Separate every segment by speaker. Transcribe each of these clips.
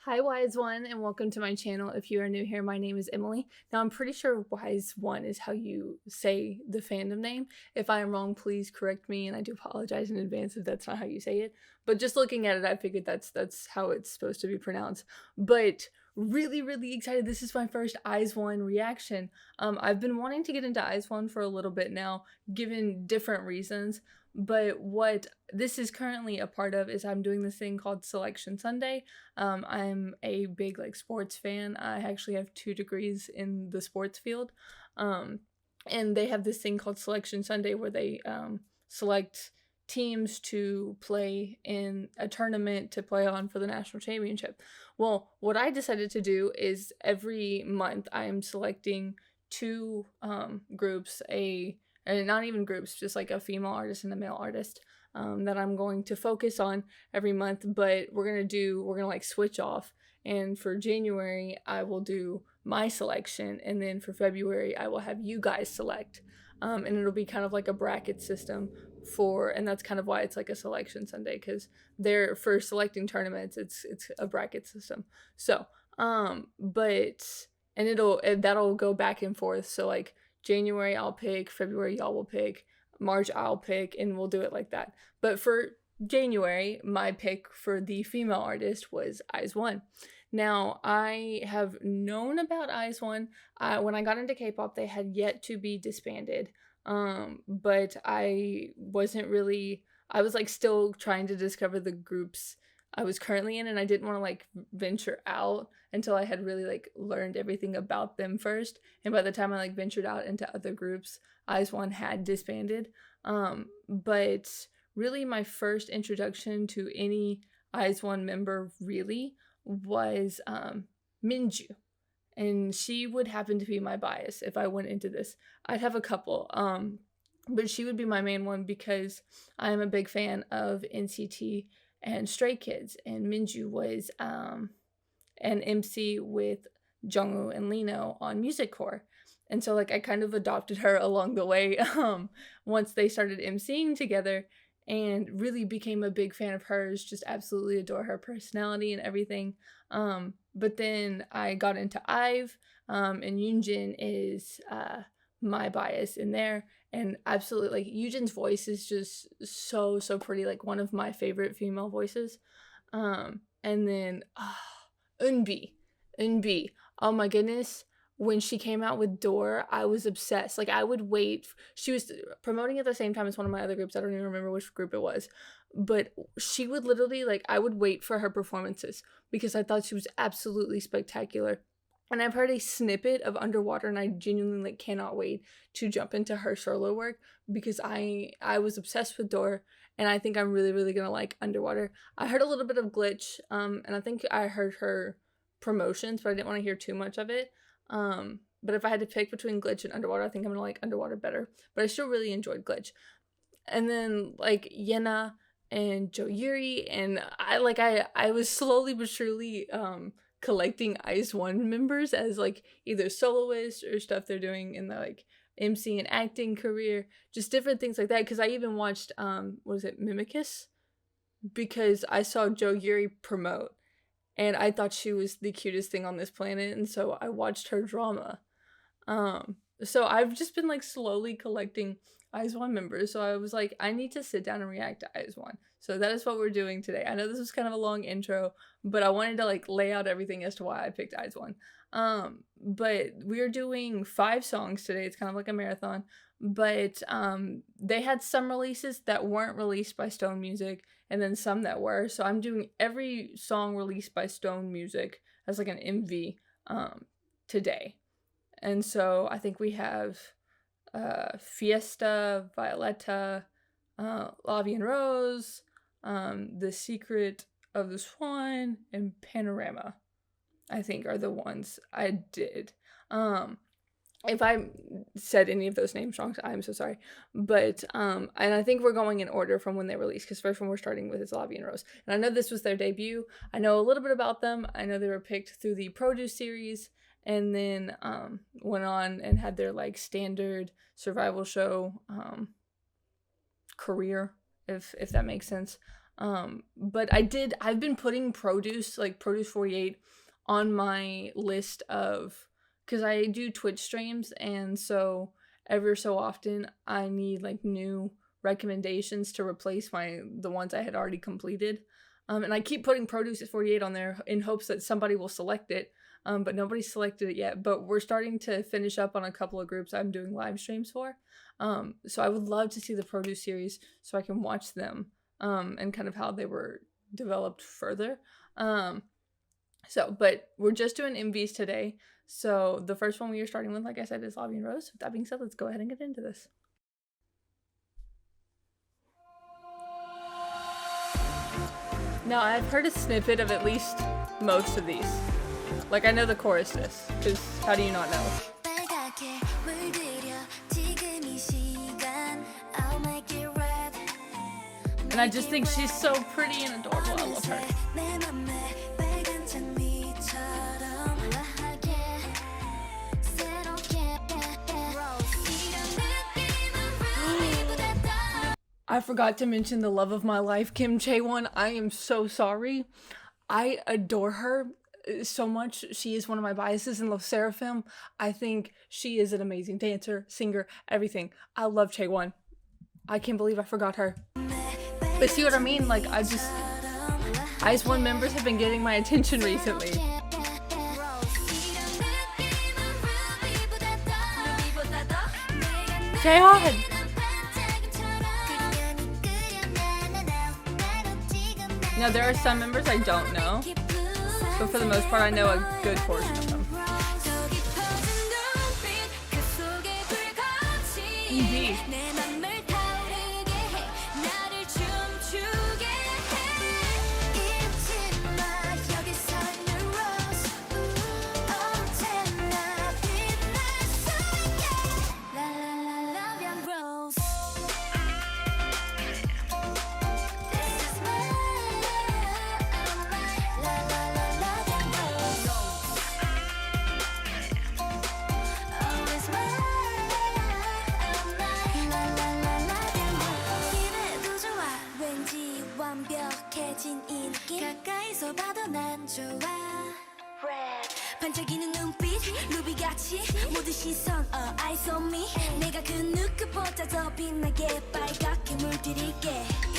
Speaker 1: Hi Wise One and welcome to my channel. If you are new here, my name is Emily. Now I'm pretty sure Wise One is how you say the fandom name. If I am wrong, please correct me and I do apologize in advance if that's not how you say it. But just looking at it, I figured that's how it's supposed to be pronounced. But really excited. This is my first Eyes One reaction. I've been wanting to get into Eyes One for a little bit now, given different reasons. But what this is currently a part of is I'm doing this thing called Selection Sunday. I'm a big sports fan. I actually have 2 degrees in the sports field. And they have this thing called Selection Sunday where they select teams to play in a tournament to play on for the national championship. Well, what I decided to do is every month I am selecting 2 groups, and not even groups, just like a female artist and a male artist that I'm going to focus on every month. But we're gonna switch off, and for January I will do my selection, and then for February I will have you guys select, and it'll be kind of like a bracket system and that's kind of why it's like a Selection Sunday, because they're for selecting tournaments, it's a bracket system. So that'll go back and forth. So like January I'll pick, February y'all will pick, March I'll pick, and we'll do it like that. But for January, my pick for the female artist was Eyes One. Now, I have known about Eyes One. When I got into K-pop, they had yet to be disbanded. But I was still trying to discover the groups I was currently in, and I didn't want to venture out until I had really learned everything about them first. And by the time I ventured out into other groups, Eyes One had disbanded. But really my first introduction to any Eyes One member really was Minju. And she would happen to be my bias if I went into this. I'd have a couple, but she would be my main one because I am a big fan of NCT and Stray Kids, and Minju was an MC with Jungwoo and Lino on Music Core. And so I kind of adopted her along the way once they started MCing together, and really became a big fan of hers, just absolutely adore her personality and everything. But then I got into IVE, and Yoonjin is my bias in there, and absolutely Yoonjin's voice is just so pretty, one of my favorite female voices. And then Eunbi, oh my goodness, when she came out with Door, I was obsessed. I would wait. She was promoting at the same time as one of my other groups. I don't even remember which group it was. But she would literally, I would wait for her performances because I thought she was absolutely spectacular. And I've heard a snippet of Underwater, and I genuinely cannot wait to jump into her solo work because I was obsessed with Door, and I think I'm really gonna like Underwater. I heard a little bit of Glitch, and I think I heard her promotions, but I didn't want to hear too much of it. But if I had to pick between Glitch and Underwater, I think I'm gonna like Underwater better. But I still really enjoyed Glitch. And then Yena and Jo Yuri, and I was slowly but surely collecting Eyes One members as either soloists or stuff they're doing in the MC and acting career, just different things like that. Because I even watched Mimicus, because I saw Jo Yuri promote, and I thought she was the cutest thing on this planet, and so I watched her drama. So I've just been slowly collecting Eyes One members, so I was I need to sit down and react to Eyes One. So that is what we're doing today. I know this was kind of a long intro, but I wanted to lay out everything as to why I picked Eyes One. But we're doing 5 songs today. It's kind of like a marathon, but they had some releases that weren't released by Stone Music, and then some that were. So I'm doing every song released by Stone Music as an MV today. And so I think we have FIESTA, Violeta, Lavi and Rose, The Secret of the Swan, and Panorama, I think, are the ones I did. If I said any of those names wrong, I'm so sorry. But and I think we're going in order from when they released, because first one we're starting with is Lavi and Rose. And I know this was their debut. I know a little bit about them. I know they were picked through the Produce series, and then went on and had their standard survival show career, if that makes sense. But I've been putting Produce, like Produce 48, on my list of, because I do Twitch streams, and so every so often I need like new recommendations to replace the ones I had already completed. And I keep putting Produce 48 on there in hopes that somebody will select it. But nobody's selected it yet. But we're starting to finish up on a couple of groups I'm doing live streams for. So I would love to see the Produce series so I can watch them and kind of how they were developed further. But we're just doing MVs today. So the first one we are starting with, like I said, is Lobby and Rose. With that being said, let's go ahead and get into this. Now, I've heard a snippet of at least most of these. Like, I know the chorus to this, because how do you not know? And I just think she's so pretty and adorable. I love her. I forgot to mention the love of my life, Kim Chae-won. I am so sorry. I adore her so much. She is one of my biases in Love Seraphim. I think she is an amazing dancer, singer, everything. I love Chae-won. I can't believe I forgot her. But see what I mean? Like, IZ*ONE members have been getting my attention recently. Chae-won! Now, there are some members I don't know, but for the most part, I know a good portion of them. Indeed.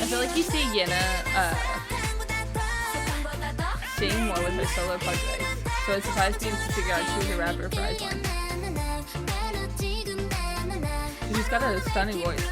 Speaker 1: I feel like you see Yena sing more with her solo project, so it surprised me to figure out she was a rapper for IZ*ONE. She's got a stunning voice.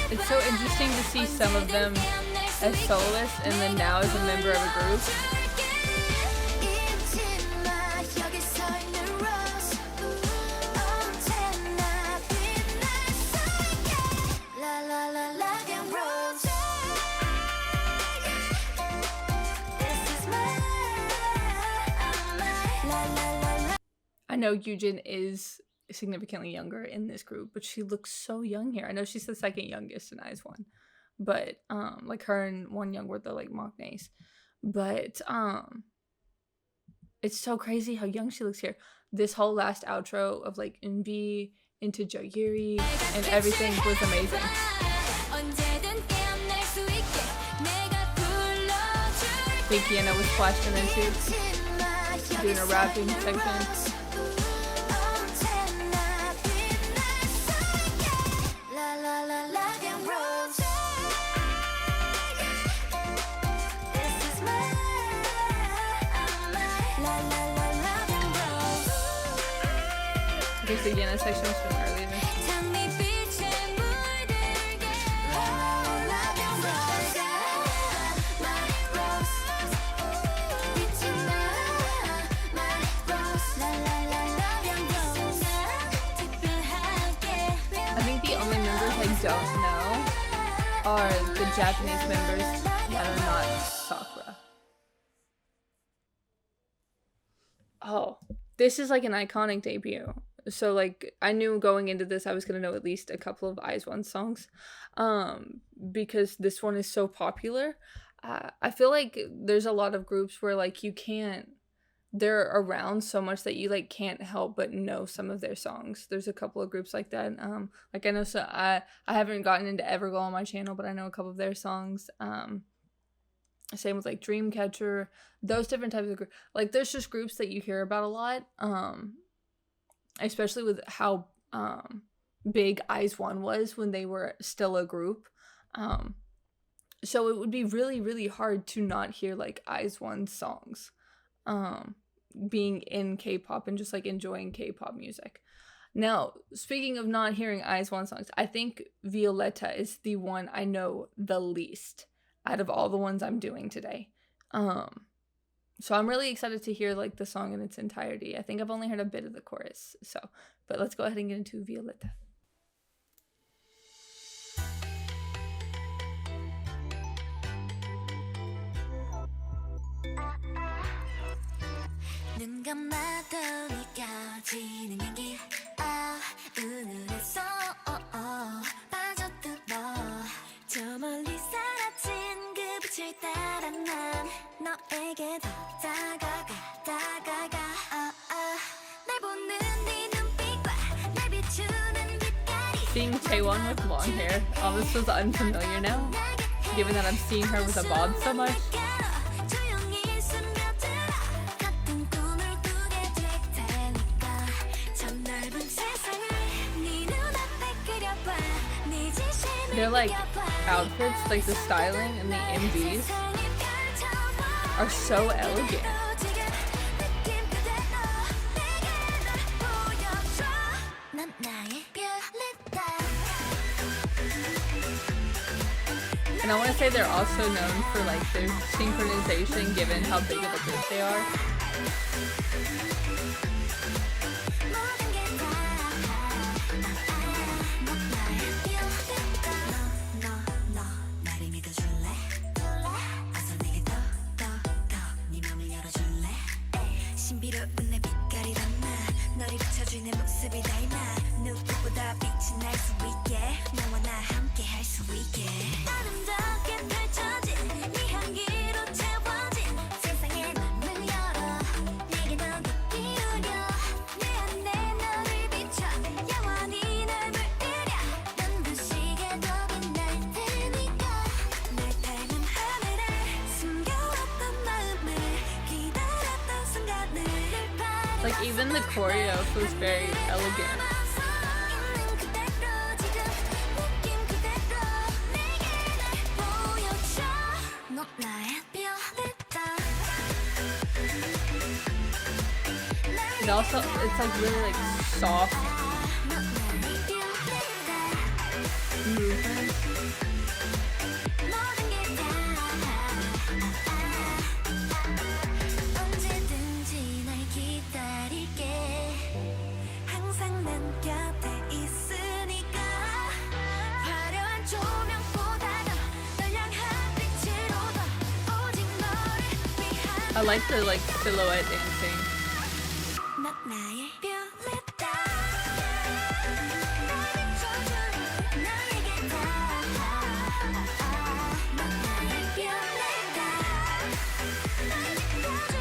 Speaker 1: It's so interesting to see some of them as soloists and then now as a member of a group. I know Yujin is significantly younger in this group, but she looks so young here. I know she's the second youngest in IZ*ONE, but like her and One Young were the like maknaes. But it's so crazy how young she looks here. This whole last outro of like Eunbi into Joyuri and everything was amazing. I think Yena was splashed into doing a rapping section. Okay, so Yena's section was from earlier. I think the only members I don't know are the Japanese members that are not Sakura. Oh, this is like an iconic debut. So like I knew going into this I was gonna know at least a couple of IZ*ONE songs, because this one is so popular. I feel like there's a lot of groups where like you can't, they're around so much that you like can't help but know some of their songs. There's a couple of groups like that. Like I know, so I haven't gotten into Everglow on my channel, but I know a couple of their songs. Same with like Dreamcatcher, those different types of groups. Like there's just groups that you hear about a lot, especially with how big IZ*ONE was when they were still a group. So it would be really, really hard to not hear like IZ*ONE songs, being in K-pop and just like enjoying K-pop music. Now, speaking of not hearing IZ*ONE songs, I think Violeta is the one I know the least out of all the ones I'm doing today. So I'm really excited to hear like the song in its entirety. I think I've only heard a bit of the chorus, but let's go ahead and get into Violeta. Seeing Taewon with long hair almost feels unfamiliar now, given that I'm seeing her with a bob so much. Their like outfits, like the styling and the MVs are so elegant. And I want to say they're also known for like their synchronization, given how big of a group they are. Like even the choreo was very elegant. It also, it's like really like soft movement. I like the like silhouette dancing.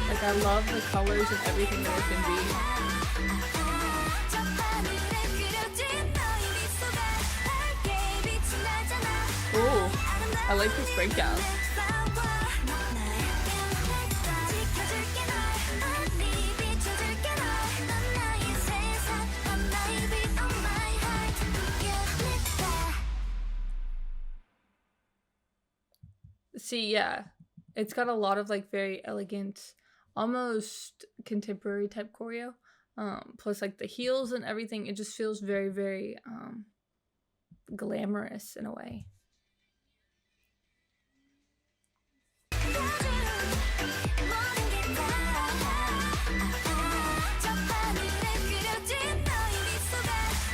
Speaker 1: Like I love the colors and everything that it can be. Ooh, I like this breakdown. See, yeah, it's got a lot of like very elegant, almost contemporary type choreo. Plus like the heels and everything, it just feels very, very glamorous in a way.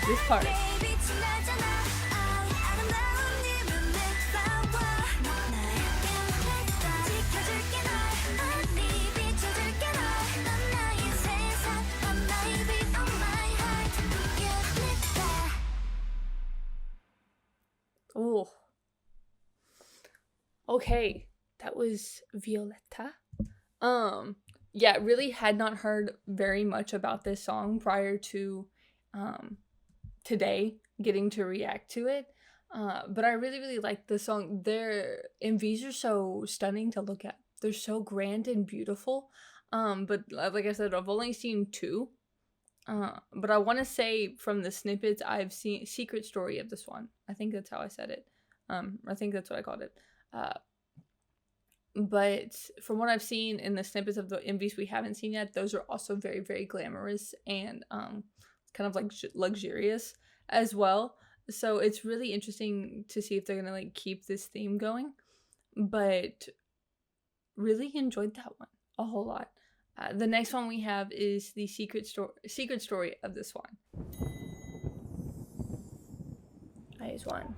Speaker 1: This part. Oh. Okay, that was Violeta. Yeah, really had not heard very much about this song prior to today getting to react to it. But I really, really like this song. Their MVs are so stunning to look at. They're so grand and beautiful. But like I said, I've only seen 2. But I want to say from the snippets I've seen, Secret Story of the Swan. I think that's how I said it. I think that's what I called it. But from what I've seen in the snippets of the MVs we haven't seen yet, those are also very, very glamorous and kind of like luxurious as well. So it's really interesting to see if they're gonna like keep this theme going. But really enjoyed that one a whole lot. The next one we have is the Secret Story of the Swan. Hi, Swan.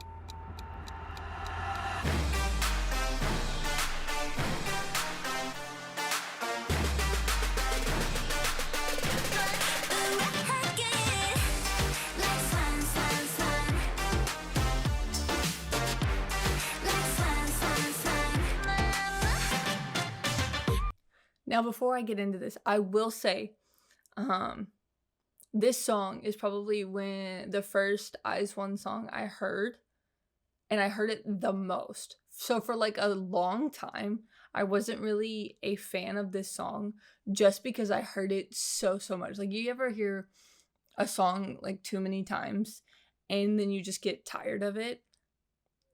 Speaker 1: Now, before I get into this, I will say, this song is probably the first IZ*ONE song I heard, and I heard it the most. So for like a long time, I wasn't really a fan of this song just because I heard it so much. Like, you ever hear a song like too many times and then you just get tired of it?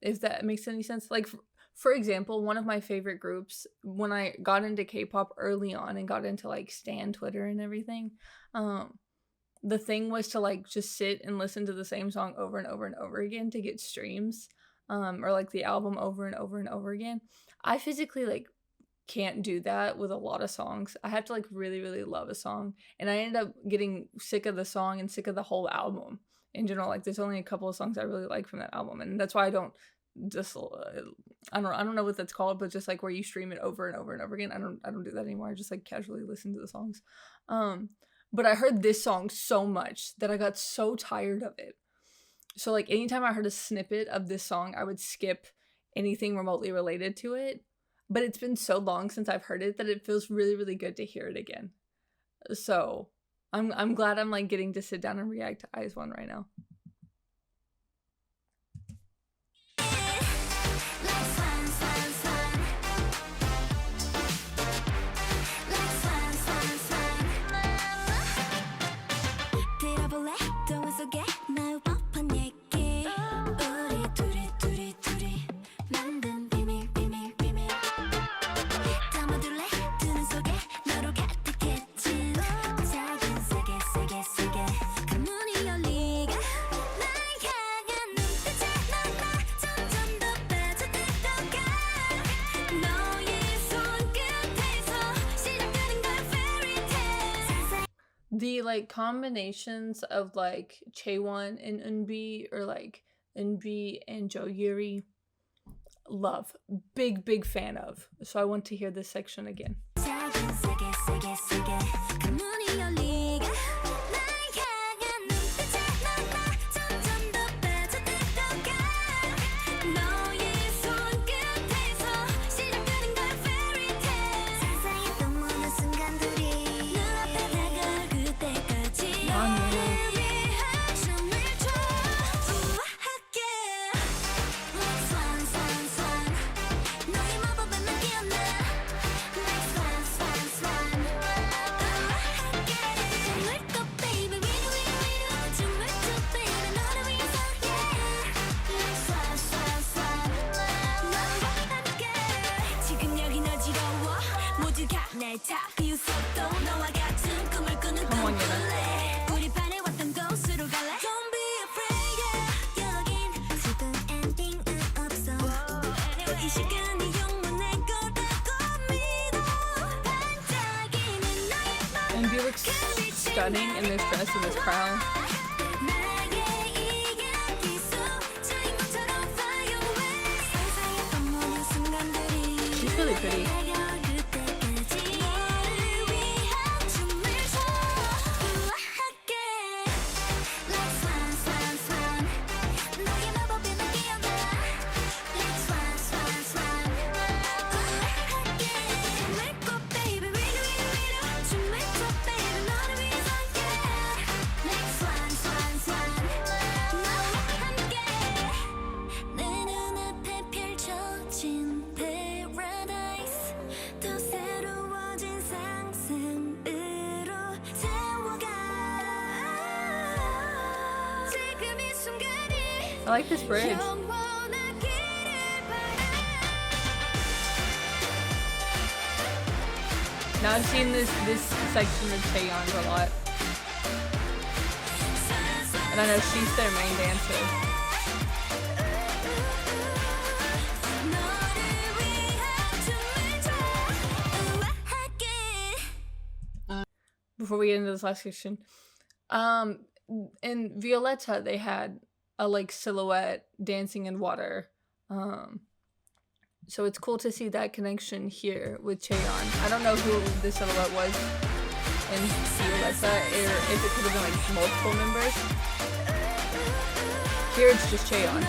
Speaker 1: If that makes any sense. Like, for example, one of my favorite groups, when I got into K-pop early on and got into like Stan Twitter and everything, the thing was to like just sit and listen to the same song over and over and over again to get streams, or like the album over and over and over again. I physically like can't do that with a lot of songs. I have to like really, really love a song, and I end up getting sick of the song and sick of the whole album in general. Like, there's only a couple of songs I really like from that album, and that's why I don't just I don't know what that's called, but just like where you stream it over and over and over again. I don't do that anymore. I just like casually listen to the songs. But I heard this song so much that I got so tired of it. So like anytime I heard a snippet of this song, I would skip anything remotely related to it. But it's been so long since I've heard it that it feels really, really good to hear it again. So I'm glad I'm like getting to sit down and react to IZ*ONE right now. The like combinations of like Chaewon and Eunbi, or like Eunbi and Jo Yuri, love. Big fan of. So I want to hear this section again. Come on, 얘는. And Bea looks stunning in this dress and this crown. She's really pretty. I like this bridge. Now I've seen this section of Taeyeon's a lot. And I know she's their main dancer. Before we get into this last section, in Violeta they had a like silhouette dancing in water, so it's cool to see that connection here with Chaeyeon. I don't know who the silhouette was in Violeta, or if it could have been like multiple members. Here it's just Chaeyeon.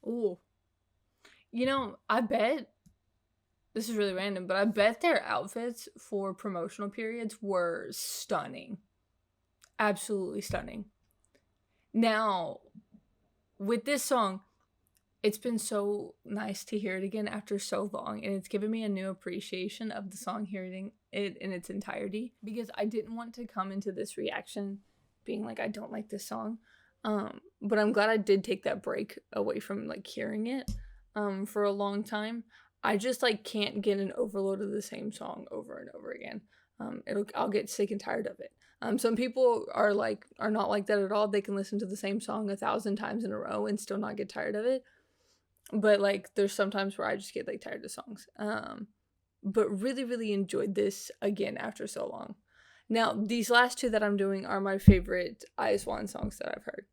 Speaker 1: Ooh. You know, I bet, this is really random, but I bet their outfits for promotional periods were stunning. Absolutely stunning. Now, with this song, it's been so nice to hear it again after so long, and it's given me a new appreciation of the song, hearing it in its entirety, because I didn't want to come into this reaction being like, I don't like this song. But I'm glad I did take that break away from like hearing it for a long time. I just like can't get an overload of the same song over and over again. I'll get sick and tired of it. Some people are not like that at all. They can listen to the same song 1,000 times in a row and still not get tired of it. But like there's sometimes where I just get like tired of songs. But really, really enjoyed this again after so long. Now, these last two that I'm doing are my favorite Swan songs that I've heard.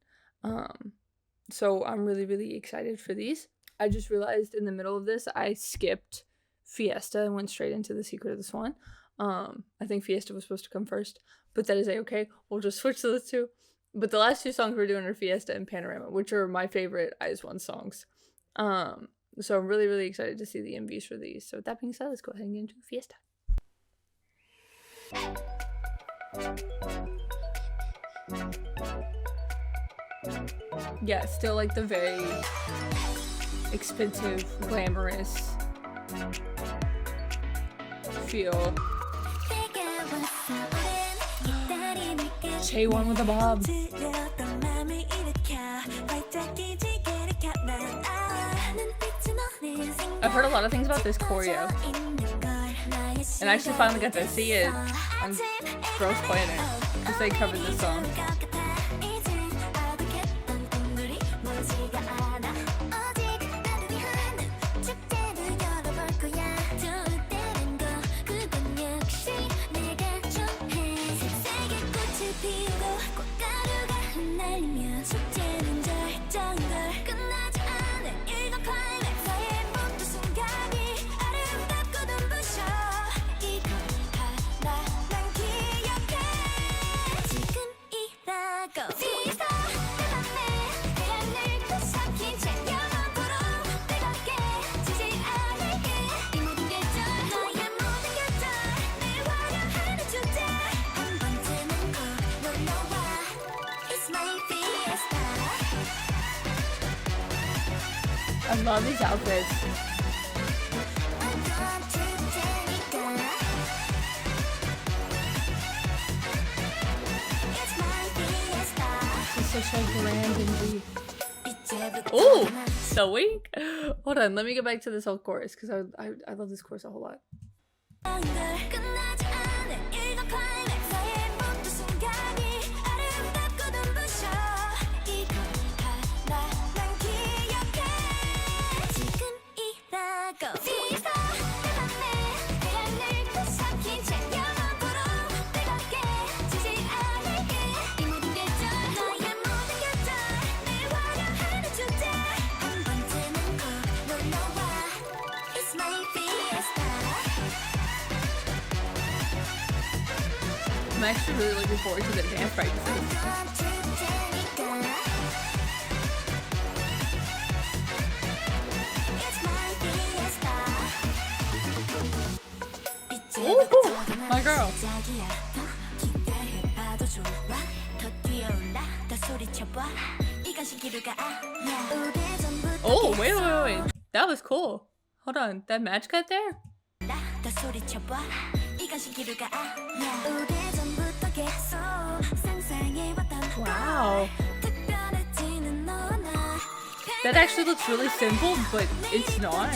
Speaker 1: So I'm really, really excited for these. I just realized in the middle of this, I skipped Fiesta and went straight into The Secret of the Swan. I think Fiesta was supposed to come first, but that is okay. We'll just switch to those two. But the last two songs we're doing are Fiesta and Panorama, which are my favorite Swan songs. So I'm really, really excited to see the MVs for these. So with that being said, let's go ahead and get into Fiesta. Yeah, still like the very expensive, glamorous feel. Chaeyeon with the bob. I've heard a lot of things about this choreo, and I actually finally got to see it on Girls Planet because they covered this song. I love these outfits. This is such a grand and deep. Oh, so weak. Hold on, let me get back to this whole chorus because I love this chorus a whole lot. I'm actually really looking forward to the dance practices. Ooh, my girl. Oh, wait. That was cool. Hold on, that match cut there? Wow. That actually looks really simple, but it's not.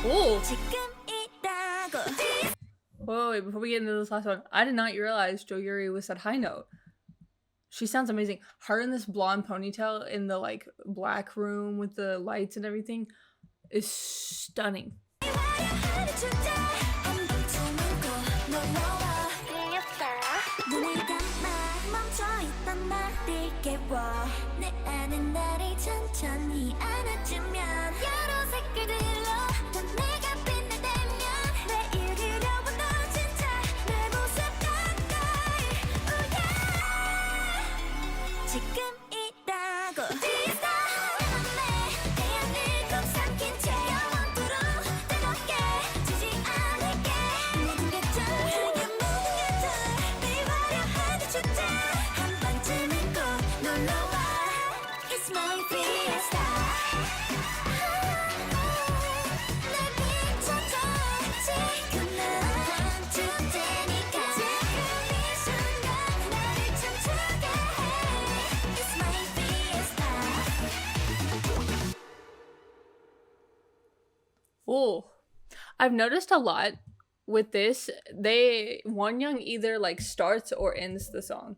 Speaker 1: Ooh. Wait, before we get into this last one, I did not realize Jo Yuri was that high note. She sounds amazing. Her in this blonde ponytail in the like black room with the lights and everything is stunning. Oh, I've noticed a lot with this. Wonyoung either like starts or ends the song.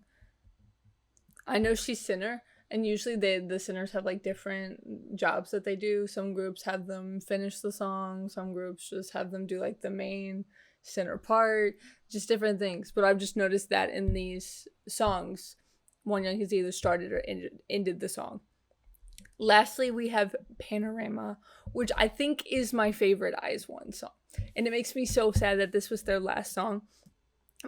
Speaker 1: I know she's Sinner, and usually the Sinners have like different jobs that they do. Some groups have them finish the song. Some groups just have them do like the main Sinner part, just different things. But I've just noticed that in these songs, Wonyoung has either started or ended the song. Lastly, we have Panorama, which I think is my favorite IZ*ONE song. And it makes me so sad that this was their last song.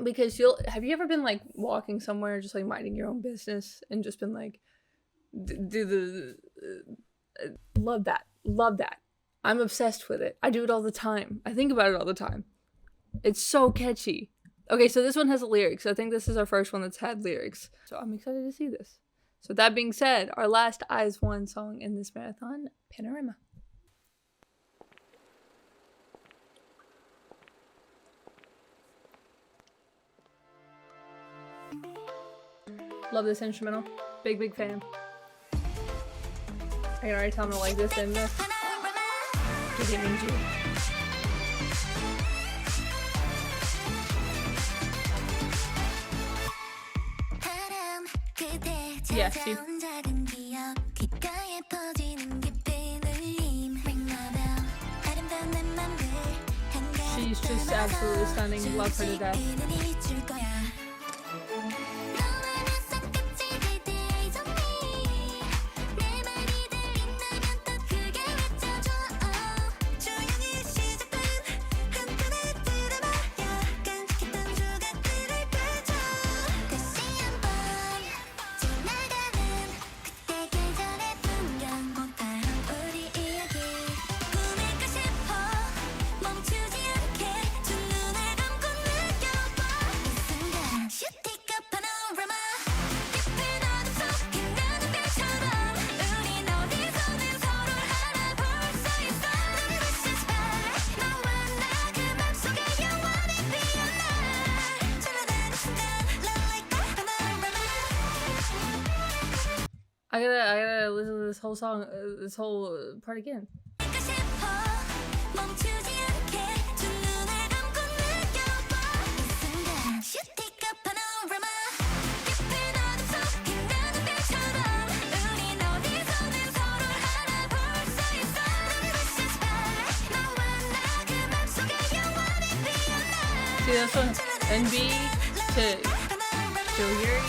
Speaker 1: Because have you ever been like walking somewhere, just like minding your own business and just been like, love that. I'm obsessed with it. I do it all the time. I think about it all the time. It's so catchy. Okay, so this one has lyrics. I think this is our first one that's had lyrics. So I'm excited to see this. So that being said, our last IZ*ONE song in this marathon, Panorama. Love this instrumental. Big fan. I can already tell him to like this and this. Because it means you. Yes, you. She's just absolutely stunning. Love her to death. I gotta listen to this whole song, this whole part again. See this one? NB to Yuri,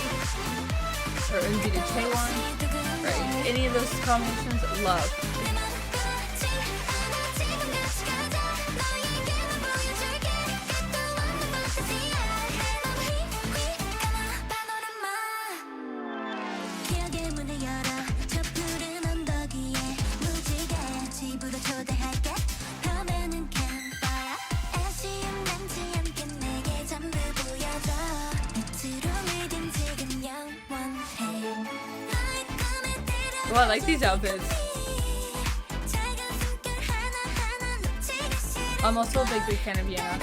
Speaker 1: or NB to Swan. Right. Any of those combinations, love. Oh, I like these outfits. I'm also a big fan of Vienna.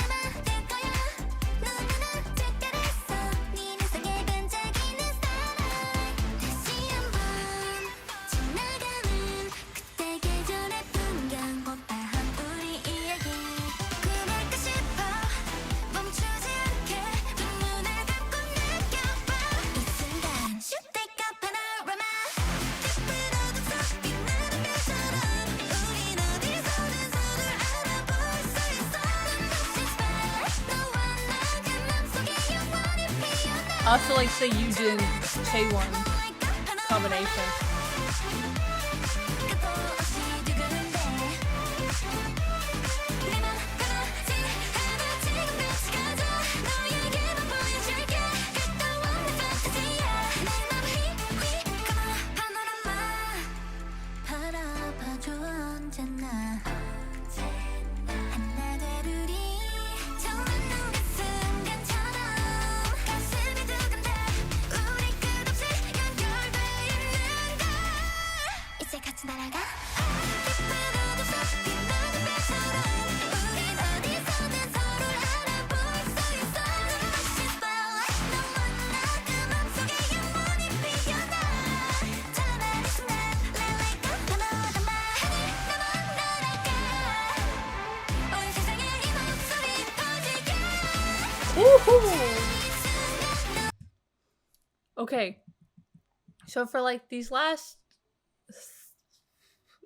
Speaker 1: I also like the Yujin Chaewon combination. Okay, so for like these last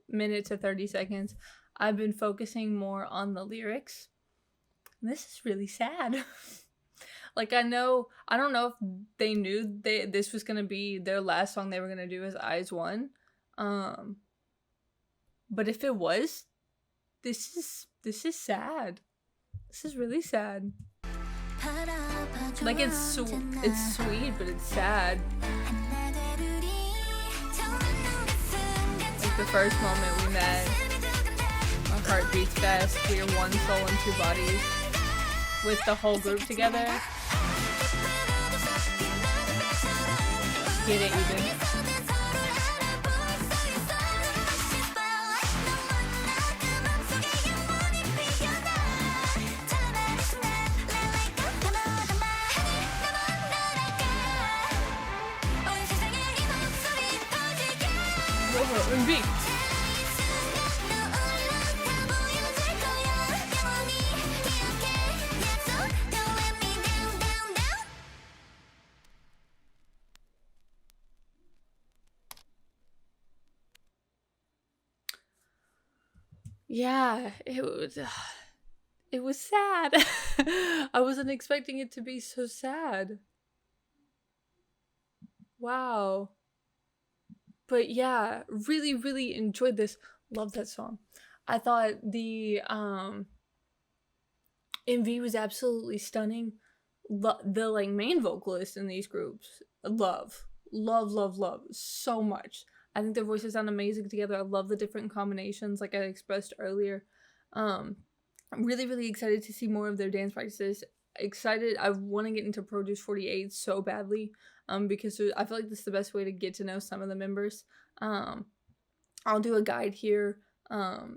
Speaker 1: minute to 30 seconds, I've been focusing more on the lyrics. This is really sad. Like, I don't know if they knew this was gonna be their last song they were gonna do as Eyes One, but if it was, this is sad. This is really sad. Like, it's sweet, but it's sad. Like, the first moment we met, our heart beats fast, we are one soul and two bodies, with the whole group together. Get it, even. MV. Yeah, it was sad. I wasn't expecting it to be so sad. Wow. But yeah, really, really enjoyed this. Love that song. I thought the MV was absolutely stunning. The like main vocalist in these groups, love so much. I think their voices sound amazing together. I love the different combinations, like I expressed earlier. I'm really, really excited to see more of their dance practices. Excited. I want to get into Produce 48 so badly, because I feel like this is the best way to get to know some of the members. Um, I'll do a guide here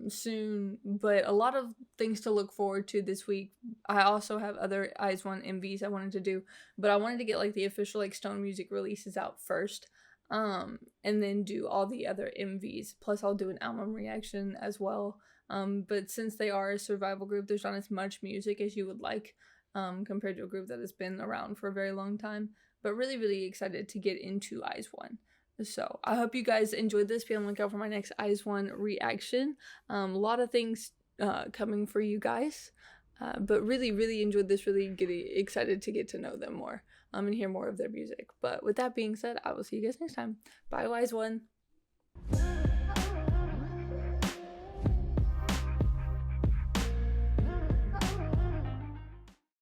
Speaker 1: soon, but a lot of things to look forward to this week. I also have other IZ*ONE MVs I wanted to do, but I wanted to get like the official like Stone Music releases out first, and then do all the other MVs. Plus, I'll do an album reaction as well. But since they are a survival group, there's not as much music as you would like, compared to a group that has been around for a very long time. But really, really excited to get into IZ*ONE. So I hope you guys enjoyed this. Be on the lookout for my next IZ*ONE reaction. A lot of things coming for you guys. But really, really enjoyed this. Really getting excited to get to know them more, and hear more of their music. But with that being said, I will see you guys next time. Bye, IZ*ONE.